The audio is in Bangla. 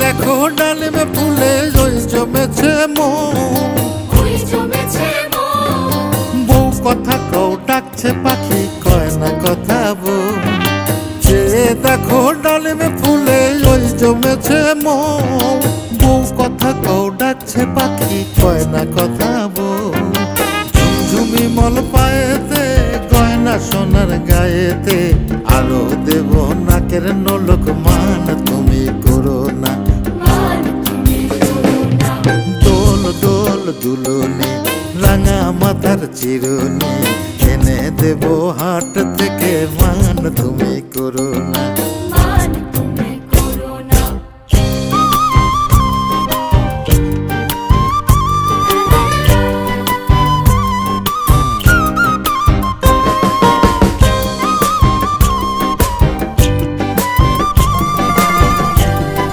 দেখো ডালিমে ফুলে ওই জমেছে বউ কথা কও ডাকছে পাখি কয় না কথা বউ। যে দেখো ডালিমে ফুলে ওই জমেছে বউ কথা কও ডাকছে পাখি কয় না কথা বউ। ঝুমঝুমি মল পায়েতে গয়না সোনার গায়েতে আরো দেব নাকের নোলক মান তুমি করো না। দোল দোল দুলুনি রাঙা মাথার চিরুনি এনে দেব হাট থেকে মান তুমি করো না।